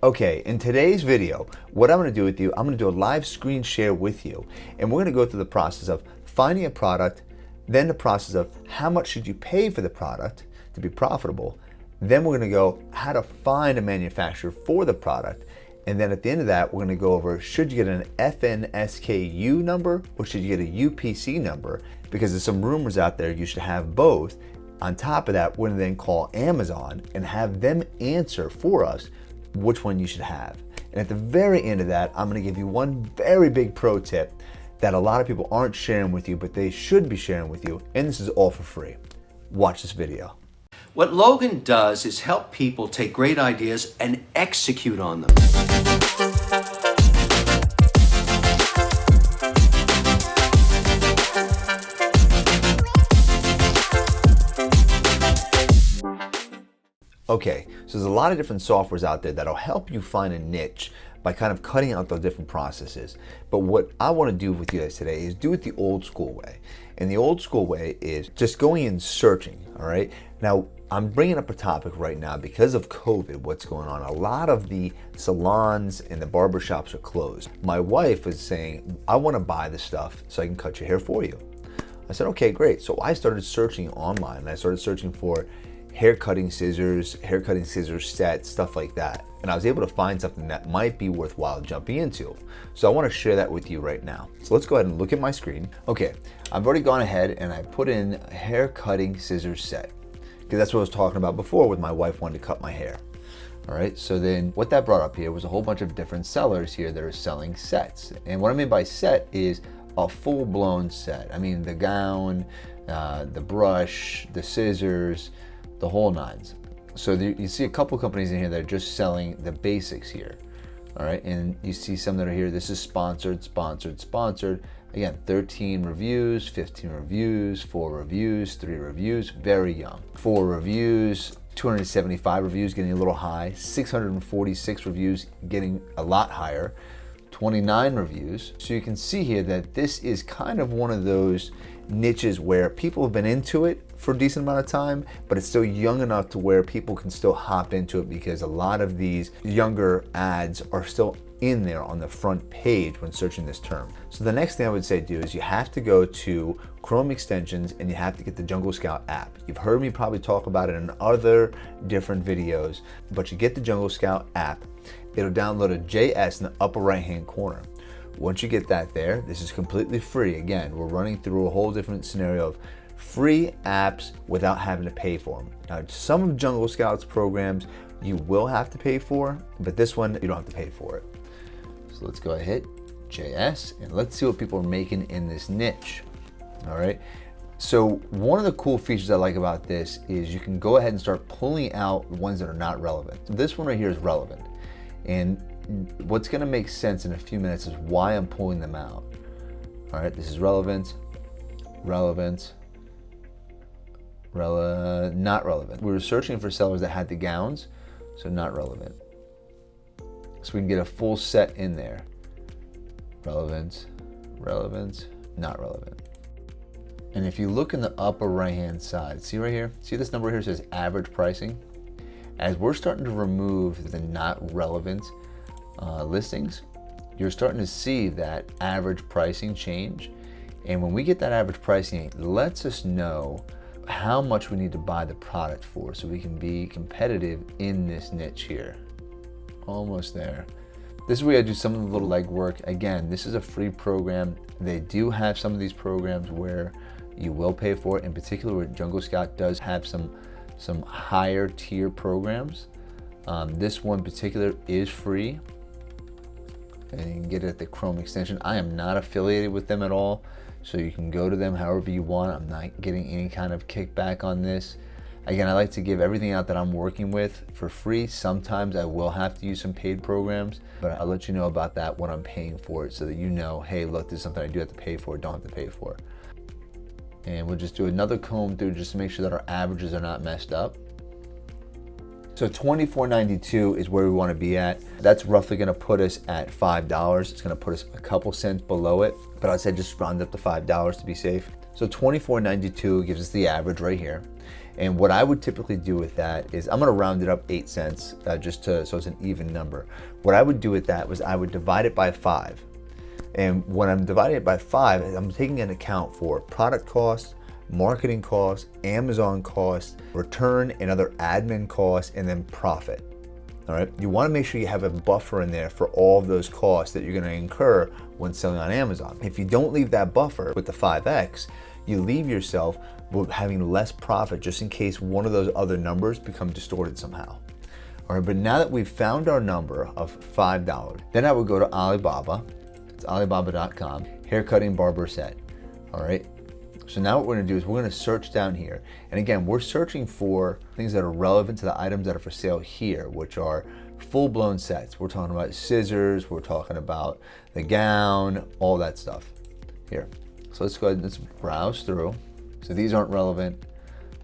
Okay, in today's video, what I'm going to do with you, I'm going to do a live screen share with you, and we're going to go through the process of finding a product, then the process of how much should you pay for the product to be profitable, then we're going to go how to find a manufacturer for the product, and then at the end of that, we're going to go over should you get an FNSKU number or should you get a UPC number, because there's some rumors out there you should have both. On top of that, we're going to then call Amazon and have them answer for us which one you should have. And at the very end of that, I'm going to give you one very big pro tip that a lot of people aren't sharing with you, but they should be sharing with you, and this is all for free. Watch this video. What Logan does is help people take great ideas and execute on them. Okay, so there's a lot of different softwares out there that'll help you find a niche by kind of cutting out those different processes. But what I want to do with you guys today is do it the old school way. And the old school way is just going and searching, all right? Now, I'm bringing up a topic right now because of COVID, what's going on. A lot of the salons and the barbershops are closed. My wife was saying, I want to buy this stuff so I can cut your hair for you. I said, okay, great. So I started searching online. I started searching for hair cutting scissors sets, stuff like that. And I was able to find something that might be worthwhile jumping into. So I want to share that with you right now. So let's go ahead and look at my screen. Okay, I've already gone ahead and I put in hair cutting scissors set, because that's what I was talking about before with my wife wanting to cut my hair. All right, so then what that brought up here was a whole bunch of different sellers here that are selling sets. And what I mean by set is a full-blown set. I mean the gown, the brush, the scissors, the whole nines. So you see a couple companies in here that are just selling the basics here. All right, and you see some that are here. This is sponsored. Again, 13 reviews, 15 reviews, 4 reviews, 3 reviews, very young. 4 reviews, 275 reviews, getting a little high. 646 reviews, getting a lot higher. 29 reviews. So you can see here that this is kind of one of those niches where people have been into it for a decent amount of time, but it's still young enough to where people can still hop into it, because a lot of these younger ads are still in there on the front page when searching this term. So the next thing I would say do is you have to go to Chrome extensions and you have to get the Jungle Scout app. You've heard me probably talk about it in other different videos, but you get the Jungle Scout app. It'll download a JS in the upper right hand corner. Once you get that there, this is completely free. Again, we're running through a whole different scenario of free apps without having to pay for them. Now, some of Jungle Scout's programs you will have to pay for, but this one you don't have to pay for it. So let's go ahead, JS, and let's see what people are making in this niche. All right. So one of the cool features I like about this is you can go ahead and start pulling out ones that are not relevant. This one right here is relevant. And what's going to make sense in a few minutes is why I'm pulling them out. All right, this is relevant, not relevant. We were searching for sellers that had the gowns, so not relevant. So we can get a full set in there. Relevant, not relevant. And if you look in the upper right hand side, see right here, see this number here says average pricing? As we're starting to remove the not relevant listings, you're starting to see that average pricing change. And when we get that average pricing, it lets us know how much we need to buy the product for so we can be competitive in this niche here. Almost there. This is where I do some of the little legwork. Again, this is a free program. They do have some of these programs where you will pay for it. In particular, where Jungle Scout does have some higher tier programs. This one in particular is free, and you can get it at the Chrome extension. I am not affiliated with them at all, so you can go to them however you want. I'm not getting any kind of kickback on this. Again, I like to give everything out that I'm working with for free. Sometimes I will have to use some paid programs, but I'll let you know about that when I'm paying for it so that you know, hey, look, this is something I do have to pay for, don't have to pay for. And we'll just do another comb through just to make sure that our averages are not messed up. So $24.92 is where we want to be at. That's roughly going to put us at $5. It's going to put us a couple cents below it, but I'd say just round up to $5 to be safe. So $24.92 gives us the average right here. And what I would typically do with that is, I'm gonna round it up 8 cents so it's an even number. What I would do with that was I would divide it by 5. And when I'm dividing it by 5, I'm taking into account for product costs, marketing costs, Amazon costs, return and other admin costs, and then profit. All right, you want to make sure you have a buffer in there for all of those costs that you're going to incur when selling on Amazon. If you don't leave that buffer with the 5x, you leave yourself with having less profit just in case one of those other numbers become distorted somehow. All right, but now that we've found our number of $5, then I would go to Alibaba. It's alibaba.com, haircutting barber set. All right. So now what we're gonna do is we're gonna search down here. And again, we're searching for things that are relevant to the items that are for sale here, which are full-blown sets. We're talking about scissors, we're talking about the gown, all that stuff here. So let's go ahead and let's browse through. So these aren't relevant,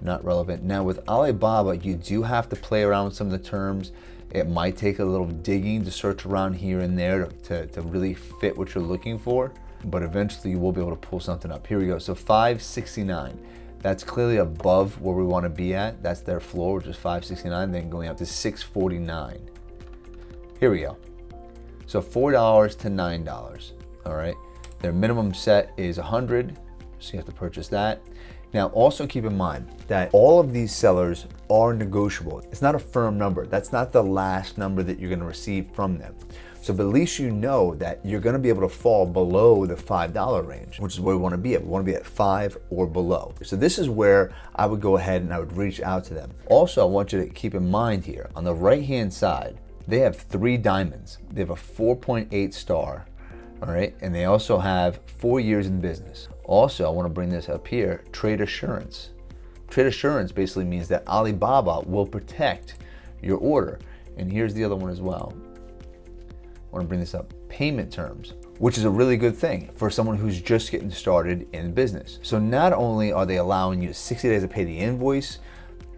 not relevant. Now with Alibaba, you do have to play around with some of the terms. It might take a little digging to search around here and there to really fit what you're looking for, but eventually you will be able to pull something up. Here we go, so $5.69. That's clearly above where we wanna be at. That's their floor, which is $5.69, then going up to $6.49. Here we go. So $4 to $9, all right? Their minimum set is 100, so you have to purchase that. Now also keep in mind that all of these sellers are negotiable. It's not a firm number. That's not the last number that you're gonna receive from them. So but at least you know that you're gonna be able to fall below the $5 range, which is where we wanna be at. We wanna be at 5 or below. So this is where I would go ahead and I would reach out to them. Also, I want you to keep in mind here, on the right-hand side, they have 3 diamonds. They have a 4.8 star, all right? And they also have 4 years in business. Also, I wanna bring this up here, trade assurance. Trade assurance basically means that Alibaba will protect your order. And here's the other one as well. I wanna bring this up, payment terms, which is a really good thing for someone who's just getting started in business. So not only are they allowing you 60 days to pay the invoice,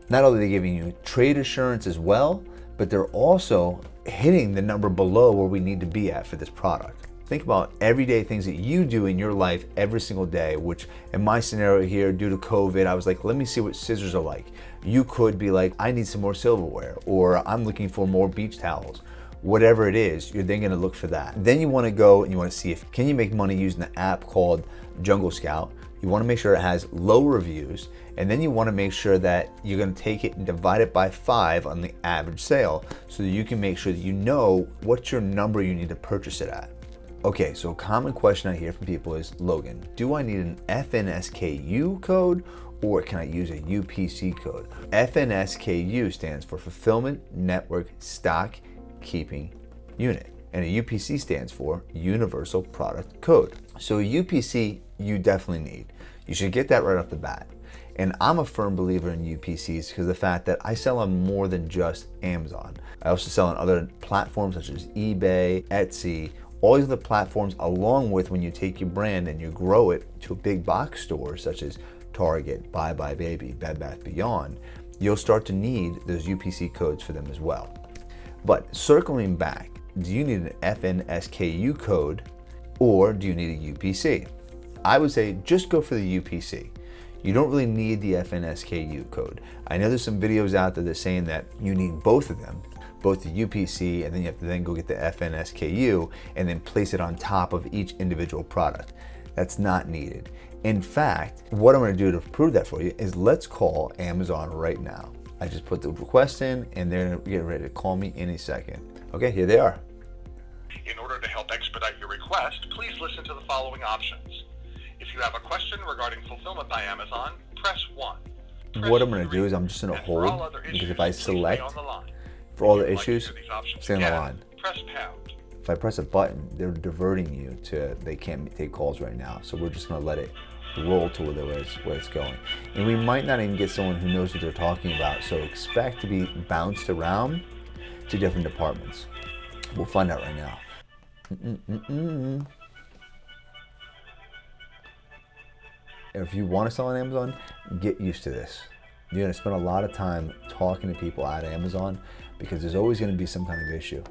not only are they giving you trade assurance as well, but they're also hitting the number below where we need to be at for this product. Think about everyday things that you do in your life every single day, which in my scenario here, due to COVID, I was like, let me see what scissors are like. You could be like, I need some more silverware, or I'm looking for more beach towels. Whatever it is, you're then gonna look for that. Then you wanna go and you wanna see if, can you make money using the app called Jungle Scout? You wanna make sure it has low reviews, and then you wanna make sure that you're gonna take it and divide it by 5 on the average sale so that you can make sure that you know what's your number you need to purchase it at. Okay, so a common question I hear from people is, Logan, do I need an FNSKU code or can I use a UPC code? FNSKU stands for Fulfillment Network Stock Keeping Unit, and a UPC stands for Universal Product Code. So a UPC you definitely need. You should get that right off the bat. And I'm a firm believer in UPCs because of the fact that I sell on more than just Amazon. I also sell on other platforms such as eBay, Etsy, all these other platforms, along with when you take your brand and you grow it to a big box store such as Target, Buy Buy Baby, Bed Bath Beyond, you'll start to need those UPC codes for them as well. But circling back, do you need an FNSKU code or do you need a UPC? I would say just go for the UPC. You don't really need the FNSKU code. I know there's some videos out there that are saying that you need both of them, both the UPC and then you have to then go get the FNSKU and then place it on top of each individual product. That's not needed. In fact, what I'm gonna do to prove that for you is let's call Amazon right now. I just put the request in and they're getting ready to call me any second. Okay, here they are. In order to help expedite your request, please listen to the following options. If you have a question regarding fulfillment by Amazon, press 1. What I'm going to do is I'm just going to hold, because if I select for all the issues, stay on the line. Press pound. If I press a button, they're diverting you to, they can't take calls right now. So we're just going to let it roll to where it's going. And we might not even get someone who knows what they're talking about. So expect to be bounced around to different departments. We'll find out right now. If you want to sell on Amazon, get used to this. You're going to spend a lot of time talking to people at Amazon because there's always going to be some kind of issue.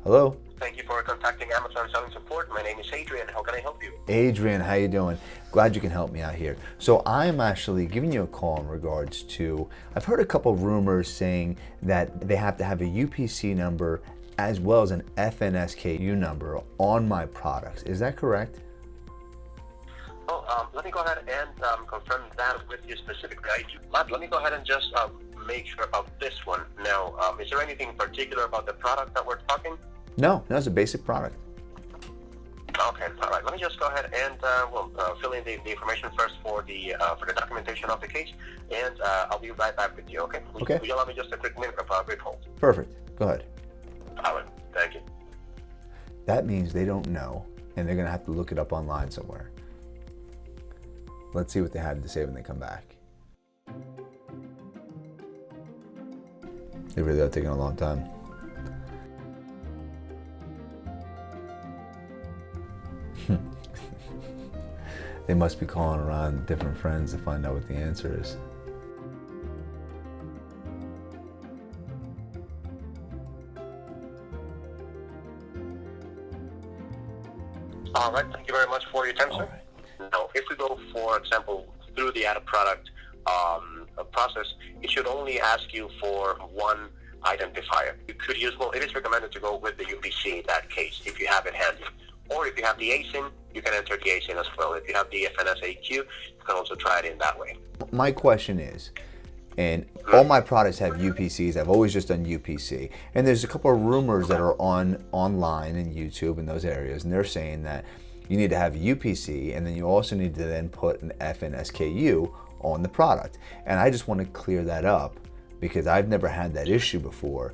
Hello? Thank you for contacting Amazon Selling Support. My name is Adrian. How can I help you? Adrian, how you doing? Glad you can help me out here. So I'm actually giving you a call in regards to, I've heard a couple rumors saying that they have to have a UPC number as well as an FNSKU number on my products. Is that correct? Let me go ahead and confirm that with you specifically. Let me go ahead and just make sure about this one. Now, is there anything particular about the product that we're talking? No, it's a basic product. Okay, all right. Let me just go ahead and fill in the information first for the documentation of the case, and I'll be right back with you. Okay. Okay. Will you allow me just a quick minute of brief hold? Perfect. Go ahead. All right. Thank you. That means they don't know, and they're gonna have to look it up online somewhere. Let's see what they have to say when they come back. They really are taking a long time. They must be calling around different friends to find out what the answer is. All right. Thank you very much for your time, sir. Now, if we go, for example, through the added product process, it should only ask you for one identifier. You could use, it is recommended to go with the UPC in that case, if you have it handy. Or if you have the ASIN, you can enter the ASIN as well. If you have the FNSAQ, you can also try it in that way. My question is, and all my products have UPCs. I've always just done UPC. And there's a couple of rumors that are online and YouTube and those areas, and they're saying that you need to have UPC, and then you also need to then put an FNSKU on the product. And I just want to clear that up because I've never had that issue before,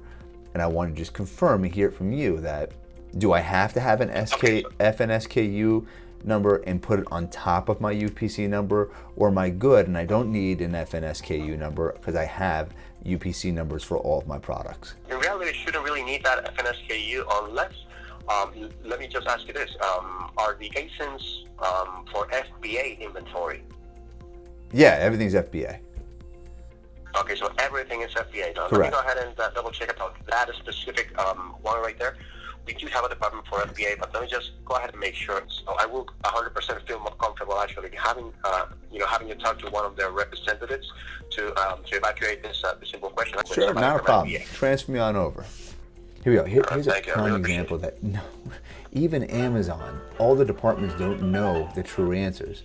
and I want to just confirm and hear it from you that do I have to have an FNSKU number and put it on top of my UPC number, or am I good and I don't need an FNSKU number because I have UPC numbers for all of my products? In reality, you shouldn't really need that FNSKU unless, let me just ask you this, are the ASINs for FBA inventory? Yeah, everything's FBA. Okay, so everything is FBA. Now, Correct. let me go ahead and double check about that specific one right there. We do have a department for FBA, but let me just go ahead and make sure. So I will 100% feel more comfortable actually having you talk to one of their representatives to evacuate this simple question. Sure, not a problem. Transfer me on over. Here we go. Here's a prime example that even Amazon, all the departments don't know the true answers.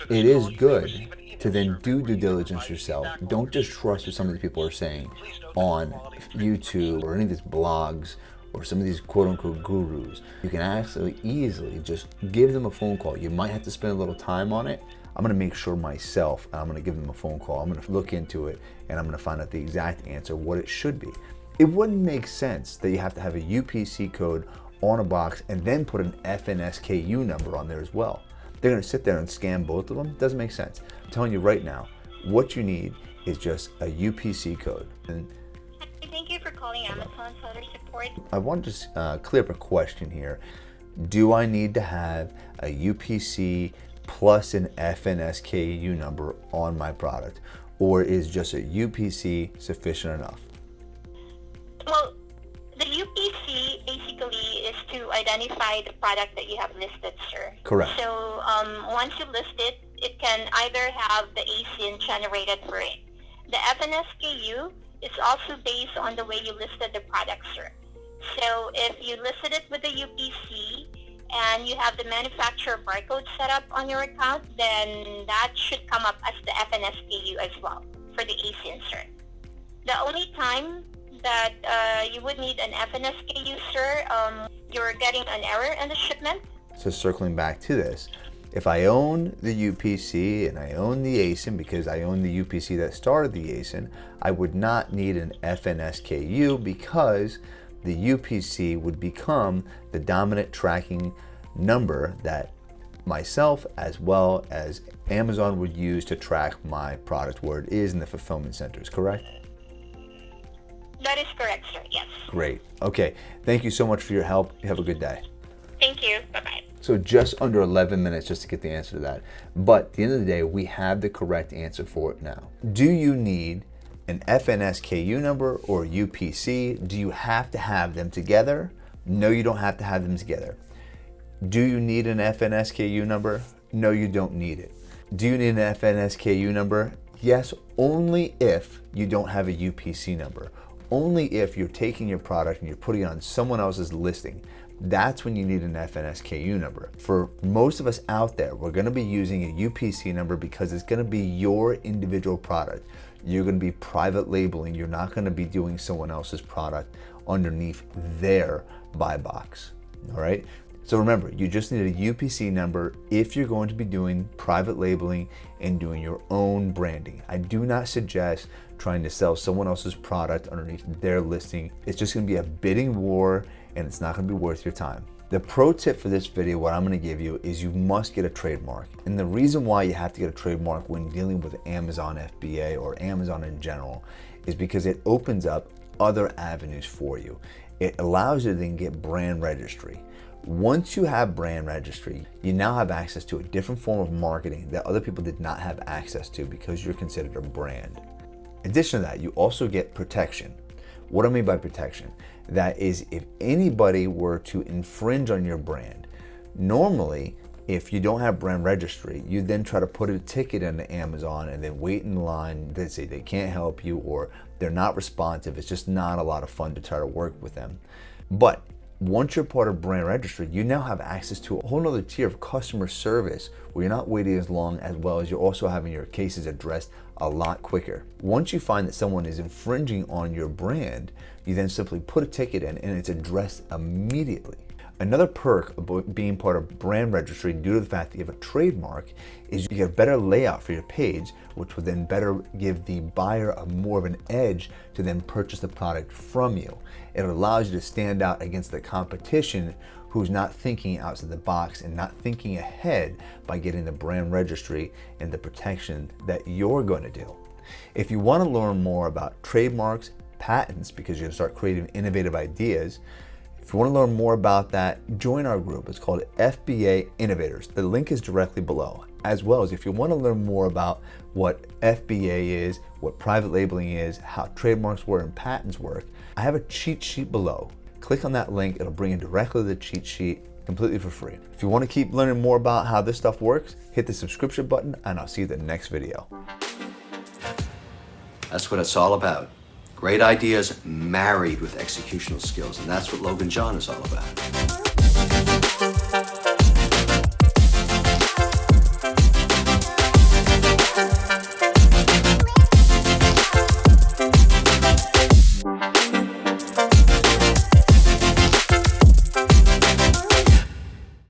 It is good to then do due diligence yourself. Don't just trust what some of the people are saying on YouTube or any of these blogs or some of these quote-unquote gurus. You can actually easily just give them a phone call. You might have to spend a little time on it. I'm gonna make sure myself, I'm gonna give them a phone call. I'm gonna look into it, and I'm gonna find out the exact answer, what it should be. It wouldn't make sense that you have to have a UPC code on a box and then put an FNSKU number on there as well. They're gonna sit there and scan both of them. It doesn't make sense. I'm telling you right now, what you need is just a UPC code. And thank you for calling Amazon Seller Support. I want to just clear up a question here. Do I need to have a UPC plus an FNSKU number on my product, or is just a UPC sufficient enough? Well, the UPC basically is to identify the product that you have listed, sir. Correct. So once you list it, it can either have the ASIN generated for it. The FNSKU is also based on the way you listed the product, sir. So if you listed it with the UPC and you have the manufacturer barcode set up on your account, then that should come up as the FNSKU as well for the ASIN, sir. The only time that you would need an FNSKU, sir, you're getting an error in the shipment. So circling back to this, if I own the UPC and I own the ASIN because I own the UPC that started the ASIN, I would not need an FNSKU because the UPC would become the dominant tracking number that myself as well as Amazon would use to track my product where it is in the fulfillment centers, correct? That is correct, sir, yes. Great. Okay. Thank you so much for your help. You have a good day. Thank you. Bye-bye. So just under 11 minutes just to get the answer to that. But at the end of the day, we have the correct answer for it now. Do you need an FNSKU number or UPC? Do you have to have them together? No, you don't have to have them together. Do you need an FNSKU number? No, you don't need it. Do you need an FNSKU number? Yes, only if you don't have a UPC number. Only if you're taking your product and you're putting it on someone else's listing. That's when you need an FNSKU number. For most of us out there, we're gonna be using a UPC number because it's gonna be your individual product. You're gonna be private labeling. You're not gonna be doing someone else's product underneath their buy box, all right? So remember, you just need a UPC number if you're going to be doing private labeling and doing your own branding. I do not suggest trying to sell someone else's product underneath their listing. It's just gonna be a bidding war and it's not gonna be worth your time. The pro tip for this video, what I'm gonna give you is you must get a trademark. And the reason why you have to get a trademark when dealing with Amazon FBA or Amazon in general is because it opens up other avenues for you. It allows you to then get brand registry. Once you have brand registry, you now have access to a different form of marketing that other people did not have access to because you're considered a brand. In addition to that, you also get protection. What do I mean by protection? That is, if anybody were to infringe on your brand, normally, if you don't have brand registry, you then try to put a ticket into Amazon and then wait in line. They say they can't help you or they're not responsive. It's just not a lot of fun to try to work with them. But once you're part of brand registry, you now have access to a whole nother tier of customer service where you're not waiting as long, as well as you're also having your cases addressed a lot quicker. Once you find that someone is infringing on your brand, you then simply put a ticket in and it's addressed immediately. Another perk of being part of brand registry due to the fact that you have a trademark is you get a better layout for your page, which would then better give the buyer more of an edge to then purchase the product from you. It allows you to stand out against the competition who's not thinking outside the box and not thinking ahead by getting the brand registry and the protection that you're going to do. If you want to learn more about trademarks, patents, because you're going to start creating innovative ideas, if you want to learn more about that, join our group. It's called FBA Innovators. The link is directly below. As well as if you want to learn more about what FBA is, what private labeling is, how trademarks work and patents work, I have a cheat sheet below. Click on that link. It'll bring you directly to the cheat sheet completely for free. If you want to keep learning more about how this stuff works, hit the subscription button and I'll see you in the next video. That's what it's all about. Great ideas married with executional skills, and that's what Logan John is all about.